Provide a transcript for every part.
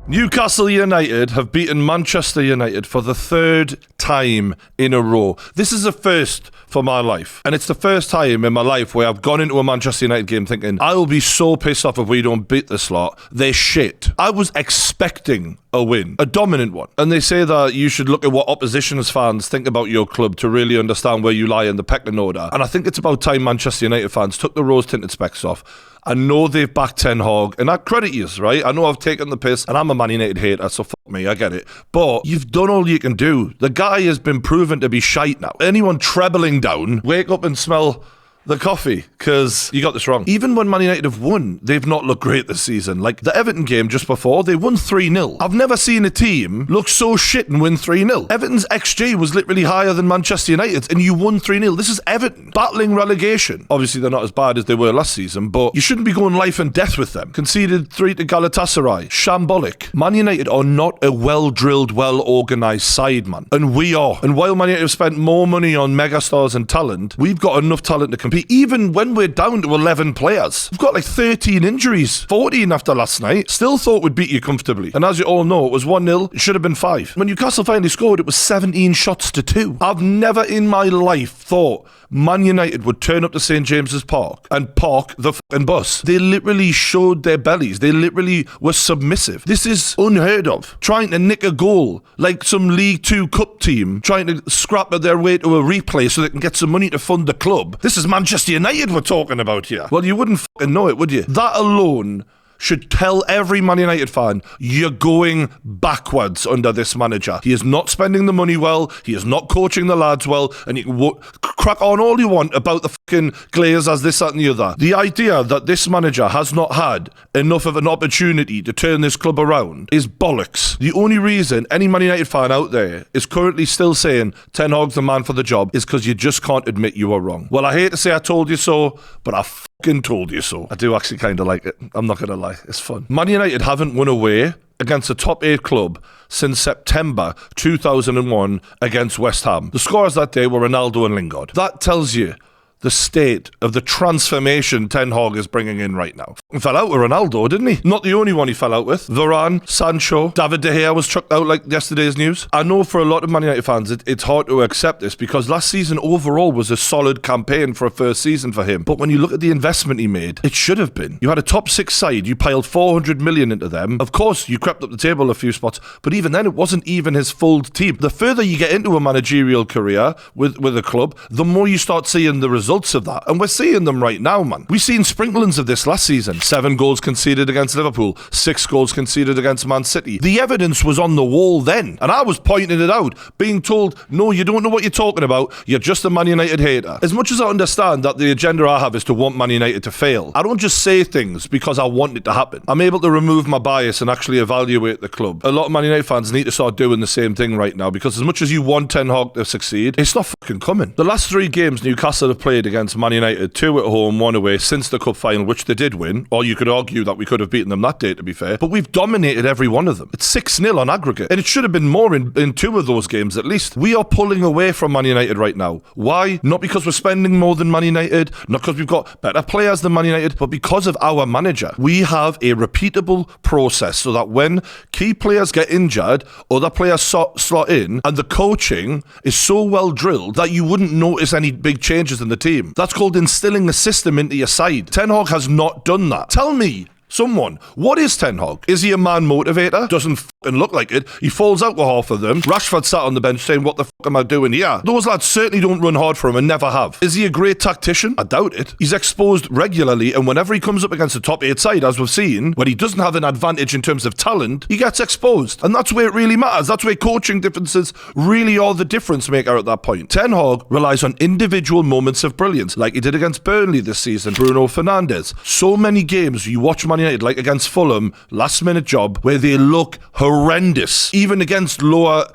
Newcastle United have beaten Manchester United for the third time in a row. This is a first for my life. And it's the first time in my life where I've gone into a Manchester United game thinking, I will be so pissed off if we don't beat this lot. They're shit. I was expecting a win, a dominant one. And they say that you should look at what opposition's fans think about your club to really understand where you lie in the pecking order. And I think it's about time Manchester United fans took the rose-tinted specs off. I know they've backed Ten Hag, and I credit you, right? I know I've taken the piss, and I'm a Man United hater, so fuck me, I get it. But you've done all you can do. The guy has been proven to be shite now. Anyone trebling down, wake up and smell the coffee, because you got this wrong. Even when Man United have won, they've not looked great this season. Like the Everton game just before, they won 3-0. I've never seen a team look so shit and win 3-0. Everton's XG was literally higher than Manchester United's, and you won 3-0. This is Everton battling relegation. Obviously, they're not as bad as they were last season, but you shouldn't be going life and death with them. Conceded 3 to Galatasaray. Shambolic. Man United are not a well-drilled, well-organised side, man. And we are. And while Man United have spent more money on megastars and talent, we've got enough talent to compete. Even when we're down to 11 players, we've got like 13 injuries, 14 after last night. Still thought we'd beat you comfortably. And as you all know, it was 1-0. It should have been 5. When Newcastle finally scored, it was 17 shots to 2. I've never in my life thought Man United would turn up to St. James's Park and park the fucking bus. They literally showed their bellies. They literally were submissive. This is unheard of. Trying to nick a goal like some League 2 Cup team, trying to scrap their way to a replay so they can get some money to fund the club. This is Manchester United we're talking about here. Well, you wouldn't fucking know it, would you? That alone should tell every Man United fan, you're going backwards under this manager. He is not spending the money well, he is not coaching the lads well, and you can crack on all you want about the fucking Glazers, this, that and the other. The idea that this manager has not had enough of an opportunity to turn this club around is bollocks. The only reason any Man United fan out there is currently still saying Ten Hag's the man for the job is because you just can't admit you were wrong. Well, I hate to say I told you so, but I fucking told you so. I do actually kind of like it. I'm not going to lie. It's fun. Man United haven't won away against a top 8 club since September 2001 against West Ham. The scorers that day were Ronaldo and Lingard. That tells you the state of the transformation Ten Hag is bringing in right now. He fell out with Ronaldo, didn't he? Not the only one he fell out with. Varane, Sancho, David De Gea was chucked out like yesterday's news. I know for a lot of Man United fans, it's hard to accept this because last season overall was a solid campaign for a first season for him. But when you look at the investment he made, it should have been. You had a top 6 side, you piled 400 million into them. Of course, you crept up the table a few spots, but even then it wasn't even his full team. The further you get into a managerial career with a club, the more you start seeing the results of that. And we're seeing them right now, man. We've seen sprinklings of this last season. 7 goals conceded against Liverpool, 6 goals conceded against Man City. The evidence was on the wall then, and I was pointing it out, being told, no, you don't know what you're talking about, you're just a Man United hater. As much as I understand that the agenda I have is to want Man United to fail, I don't just say things because I want it to happen. I'm able to remove my bias and actually evaluate the club. A lot of Man United fans need to start doing the same thing right now, because as much as you want Ten Hag to succeed, it's not fucking coming. The last 3 games Newcastle have played against Man United, 2 at home, 1 away, since the cup final, which they did win, or you could argue that we could have beaten them that day, to be fair, but we've dominated every one of them. It's 6-0 on aggregate, and it should have been more in 2 of those games at least. We are pulling away from Man United right now. Why? Not because we're spending more than Man United, not because we've got better players than Man United, but because of our manager. We have a repeatable process so that when key players get injured, other players slot in, and the coaching is so well drilled that you wouldn't notice any big changes in the team. That's called instilling a system into your side. Ten Hag has not done that. Tell me, someone, what is Ten Hag? Is he a man motivator? Doesn't fucking look like it. He falls out with half of them. Rashford sat on the bench saying, what the fuck am I doing here? Those lads certainly don't run hard for him and never have. Is he a great tactician? I doubt it. He's exposed regularly, and whenever he comes up against a top 8 side, as we've seen, when he doesn't have an advantage in terms of talent, he gets exposed. And that's where it really matters. That's where coaching differences really are the difference maker at that point. Ten Hag relies on individual moments of brilliance, like he did against Burnley this season, Bruno Fernandes. So many games you watch Man United, like against Fulham, last minute job, where they look horrendous, even against lower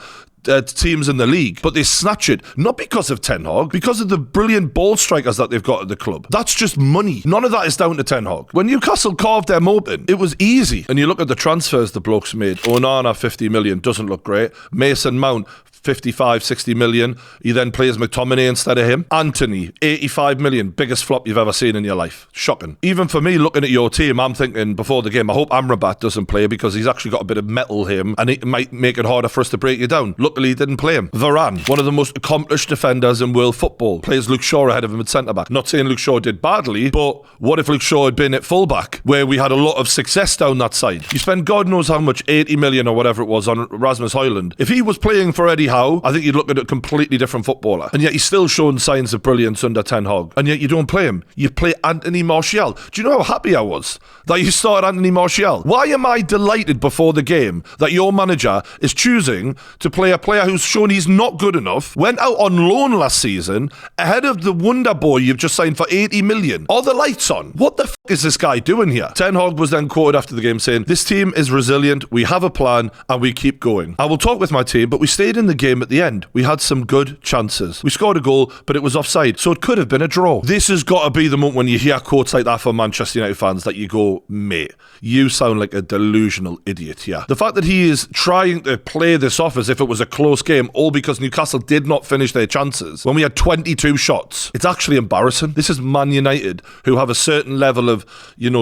teams in the league, but they snatch it, not because of Ten Hag, because of the brilliant ball strikers that they've got at the club. That's just money. None of that is down to Ten Hag. When Newcastle carved them open, it was easy. And you look at the transfers the blokes made. Onana, 50 million, doesn't look great. Mason Mount, 55, 60 million. He then plays McTominay instead of him. Anthony, 85 million. Biggest flop you've ever seen in your life. Shocking. Even for me, looking at your team, I'm thinking before the game, I hope Amrabat doesn't play because he's actually got a bit of metal him and it might make it harder for us to break you down. Luckily, he didn't play him. Varane, one of the most accomplished defenders in world football, plays Luke Shaw ahead of him at centre-back. Not saying Luke Shaw did badly, but what if Luke Shaw had been at full-back, where we had a lot of success down that side? You spend God knows how much, 80 million or whatever it was on Rasmus Højlund. If he was playing for Eddie Howe, I think you'd look at a completely different footballer. And yet he's still showing signs of brilliance under Ten Hag. And yet you don't play him. You play Anthony Martial. Do you know how happy I was that you started Anthony Martial? Why am I delighted before the game that your manager is choosing to play a player who's shown he's not good enough, went out on loan last season, ahead of the wonder boy you've just signed for 80 million? Are the lights on? What the f*** is this guy doing here? Ten Hag was then quoted after the game saying, "This team is resilient, we have a plan, and we keep going. I will talk with my team, but we stayed in the game at the end. We had some good chances. We scored a goal, but it was offside, so it could have been a draw." This has got to be the moment when you hear quotes like that from Manchester United fans that you go, mate, you sound like a delusional idiot here. The fact that he is trying to play this off as if it was a close game, all because Newcastle did not finish their chances when we had 22 shots, it's actually embarrassing. This is Man United, who have a certain level of,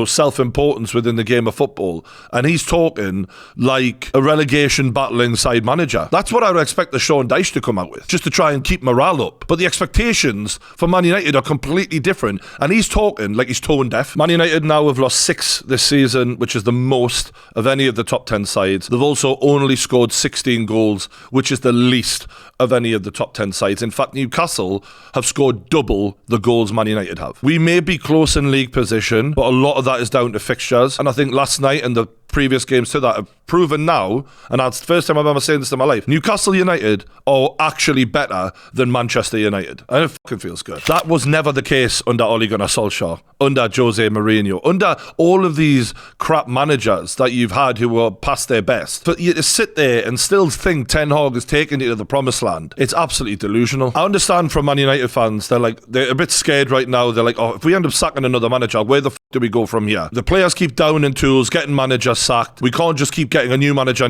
self-importance within the game of football, and he's talking like a relegation battling side manager. That's what I would expect the Sean Dyche to come out with, just to try and keep morale up. But the expectations for Man United are completely different, and he's talking like he's tone deaf. Man United now have lost 6 this season, which is the most of any of the top 10 sides. They've also only scored 16 goals, which is the least of any of the top 10 sides. In fact, Newcastle have scored double the goals Man United have. We may be close in league position, but a lot of that is down to fixtures. And I think last night and the previous games to that have proven now, and that's the first time I've ever seen this in my life, Newcastle United are actually better than Manchester United. And it fucking feels good. That was never the case under Ole Gunnar Solskjaer, under Jose Mourinho, under all of these crap managers that you've had who were past their best. But you to sit there and still think Ten Hag is taking you to the promised land, it's absolutely delusional. I understand from Man United fans, they're a bit scared right now. They're like, oh, if we end up sacking another manager, where the f*** do we go from here? The players keep downing tools, getting managers sacked. We can't just keep getting a new manager.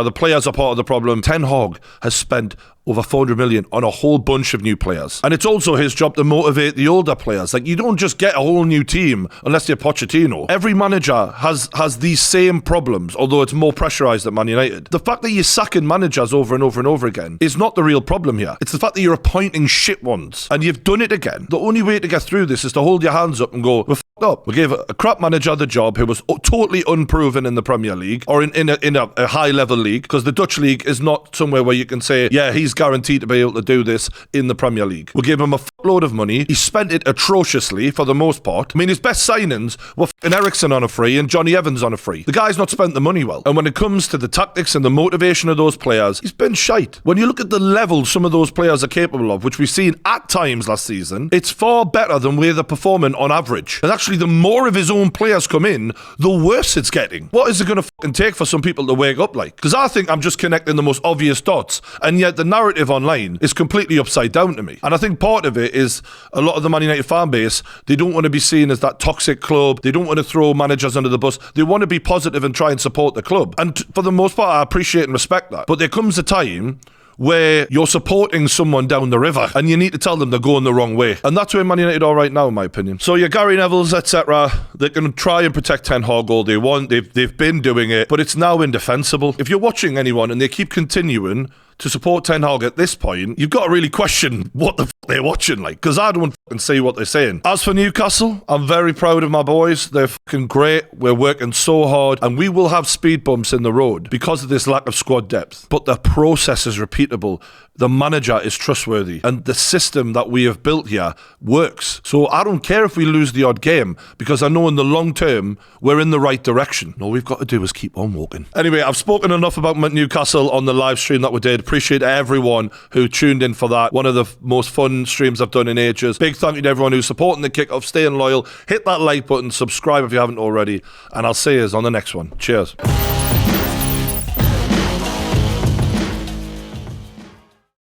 The players are part of the problem. Ten Hag has spent over 400 million on a whole bunch of new players. And it's also his job to motivate the older players. Like, you don't just get a whole new team unless you're Pochettino. Every manager has these same problems, although it's more pressurised at Man United. The fact that you're sacking managers over and over and over again is not the real problem here. It's the fact that you're appointing shit ones. And you've done it again. The only way to get through this is to hold your hands up and go, we're f***ed up. We gave a crap manager the job who was totally unproven in the Premier League or in a high-level league, because the Dutch league is not somewhere where you can say, yeah, he's guaranteed to be able to do this in the Premier League. We gave him a load of money. He spent it atrociously for the most part. I mean, his best signings were Ericsson on a free and Johnny Evans on a free. The guy's not spent the money well. And when it comes to the tactics and the motivation of those players, he's been shite. When you look at the level some of those players are capable of, which we've seen at times last season, it's far better than where they're performing on average. And actually, the more of his own players come in, the worse it's getting. What is it going to take for some people to wake up like? Because I think I'm just connecting the most obvious dots, and yet the narrative online is completely upside down to me. And I think part of it is a lot of the Man United fan base, they don't want to be seen as that toxic club. They don't want to throw managers under the bus. They want to be positive and try and support the club. And for the most part, I appreciate and respect that. But there comes a time where you're supporting someone down the river and you need to tell them they're going the wrong way. And that's where Man United are right now, in my opinion. So your Gary Nevilles, etc., they can try and protect Ten Hag all they want. They've been doing it, but it's now indefensible. If you're watching anyone and they keep continuing to support Ten Hag at this point, you've got to really question what the f*** they're watching, like, because I don't fucking see what they're saying. As for Newcastle, I'm very proud of my boys. They're fucking great. We're working so hard, and we will have speed bumps in the road because of this lack of squad depth. But the process is repeatable. The manager is trustworthy, and the system that we have built here works. So I don't care if we lose the odd game, because I know in the long term, we're in the right direction. All we've got to do is keep on walking. Anyway, I've spoken enough about Newcastle on the live stream that we did. Appreciate everyone who tuned in for that. One of the most fun streams I've done in ages. Big thank you to everyone who's supporting the kickoff, staying loyal. Hit that like button, subscribe if you haven't already, and I'll see you on the next one. Cheers.